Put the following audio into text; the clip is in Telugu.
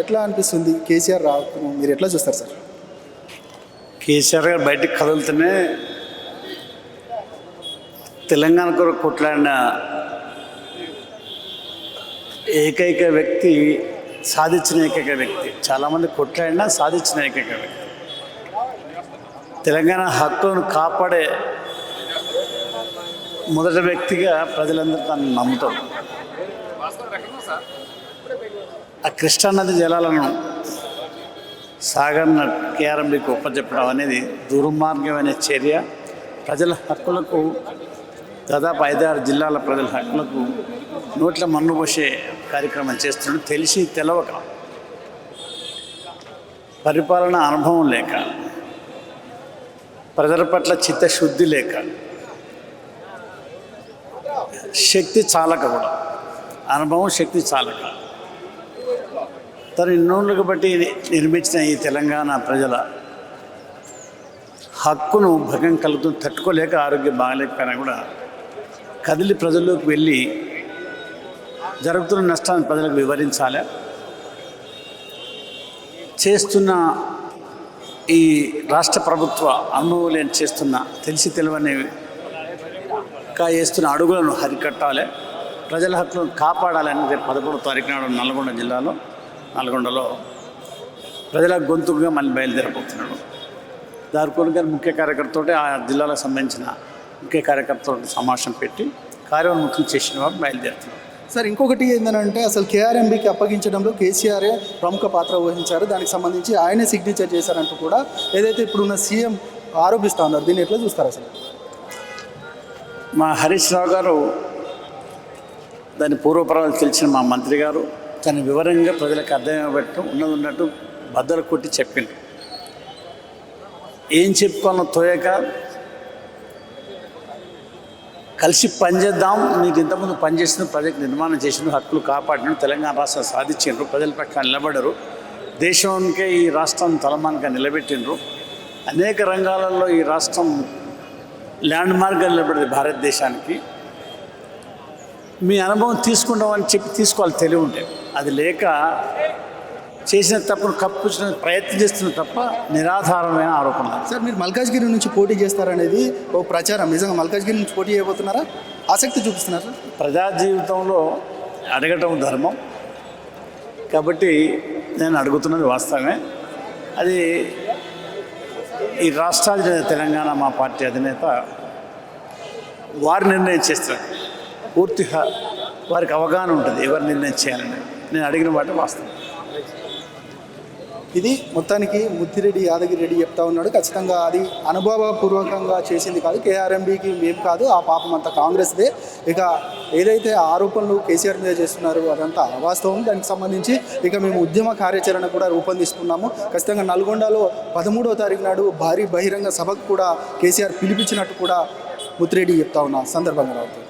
ఎట్లా అనిపిస్తుంది కేసీఆర్ రావడం మీరు ఎట్లా చూస్తారు సార్? కేసీఆర్ గారు బయటికి కదులుతూనే తెలంగాణ కొరకు కొట్లాడిన ఏకైక వ్యక్తి, సాధించిన ఏకైక వ్యక్తి. చాలామంది కొట్లాడినా సాధించిన ఏకైక వ్యక్తి. తెలంగాణ హక్కులను కాపాడే మొదటి వ్యక్తిగా ప్రజలందరూ తనను నమ్ముతారు. ఆ కృష్ణానది జలాలను సాగర్న కేఆర్ఎంబీకి ఒప్పచెప్పడం అనేది దుర్మార్గమైన చర్య. ప్రజల హక్కులకు, దాదాపు 5-6 జిల్లాల ప్రజల హక్కులకు నోట్ల మన్ను పోసే కార్యక్రమం చేస్తున్నాడు. తెలిసి తెలవక, పరిపాలన అనుభవం లేక, ప్రజల పట్ల చిత్తశుద్ధి లేక, శక్తి చాలక, కూడా అనుభవం శక్తి చాలక తను ఇన్నోళ్ళకు బట్టి నిర్మించిన ఈ తెలంగాణ ప్రజల హక్కును భంగం కలుగుతూ తట్టుకోలేక, ఆరోగ్యం బాగలేకపోయినా కూడా కదిలి ప్రజల్లోకి వెళ్ళి జరుగుతున్న నష్టాన్ని ప్రజలకు వివరించాలి. చేస్తున్న ఈ రాష్ట్ర ప్రభుత్వ అనుభవం చేస్తున్న తెలిసి తెలివని వేస్తున్న అడుగులను హరికట్టాలి. ప్రజల హక్కులను కాపాడాలని రేపు 11వ తారీఖు నాడు నల్గొండ జిల్లాలో, నల్గొండలో ప్రజల గొంతుగా మళ్ళీ బయలుదేరబోతున్నాడు. దార్కూర్ గారు ముఖ్య కార్యకర్తతో, ఆ జిల్లాలకు సంబంధించిన ముఖ్య కార్యకర్తలతో సమావేశం పెట్టి కార్యోన్ముఖం చేసిన వారు బయలుదేరుతున్నారు. సార్, ఇంకొకటి ఏంటంటే అసలు కేఆర్ఎంబీకి అప్పగించడంలో కేసీఆర్ ప్రముఖ పాత్ర వహించారు. దానికి సంబంధించి ఆయనే సిగ్నేచర్ చేశారంటూ కూడా ఏదైతే ఇప్పుడున్న సీఎం ఆరోపిస్తూ ఉన్నారు. దీన్ని ఎట్లా చూస్తారు అసలు? మా హరీష్ రావు గారు, దాని పూర్వపరాలు తెలిసిన మా మంత్రి గారు తన వివరంగా ప్రజలకు అర్థమయ్యేటట్టు ఉన్నట్టు బద్దలు కొట్టి చెప్పిండు. ఏం చెప్పుకోవాలో తోయక కలిసి పనిచేద్దాం, మీరు ఇంతకుముందు పనిచేసిన ప్రజలకు నిర్మాణం చేసిన, హక్కులు కాపాడిన, తెలంగాణ రాష్ట్రం సాధించారు, ప్రజల పట్ల నిలబడరు, దేశానికే ఈ రాష్ట్రం తలమానిక నిలబెట్టినరు, అనేక రంగాలలో ఈ రాష్ట్రం ల్యాండ్ మార్క్గా నిలబడింది భారతదేశానికి. మీ అనుభవం తీసుకుంటామని చెప్పి తీసుకోవాలి, తెలివి ఉంటే. అది లేక చేసిన తప్పును కప్పుచిన ప్రయత్నం చేస్తున్న తప్ప నిరాధారమైన ఆరోపణ. సార్, మీరు మల్కాజ్గిరి నుంచి పోటీ చేస్తారనేది ఓ ప్రచారం. నిజంగా మల్కాజ్గిరి నుంచి పోటీ చేయబోతున్నారా? ఆసక్తి చూపిస్తున్నారు సార్? ప్రజా జీవితంలో అడగటం ధర్మం కాబట్టి నేను అడుగుతున్నది వాస్తవమే. అది ఈ రాష్ట్రాధినేత తెలంగాణ మా పార్టీ అధినేత వారు నిర్ణయం చేస్తారు. పూర్తిగా వారికి అవగాహన ఉంటుంది ఎవరు నిర్ణయం చేయాలని. నేను అడిగిన మాట వాస్తవం. ఇది మొత్తానికి ముత్తిరెడ్డి యాదగిరి రెడ్డి చెప్తా ఉన్నాడు. ఖచ్చితంగా అది అనుభవపూర్వకంగా చేసింది కాదు, కేఆర్ఎంబీకి మేము కాదు, ఆ పాపం అంతా కాంగ్రెస్దే. ఇక ఏదైతే ఆరోపణలు కేసీఆర్ మీద చేస్తున్నారు అదంతా అవాస్తవం. దానికి సంబంధించి ఇక మేము ఉద్యమ కార్యాచరణ కూడా రూపొందిస్తున్నాము. ఖచ్చితంగా నల్గొండలో 13వ తారీఖు నాడు భారీ బహిరంగ సభకు కూడా కేసీఆర్ పిలిపించినట్టు కూడా ముత్తిరెడ్డి చెప్తా ఉన్న సందర్భంగా రావుతుంది.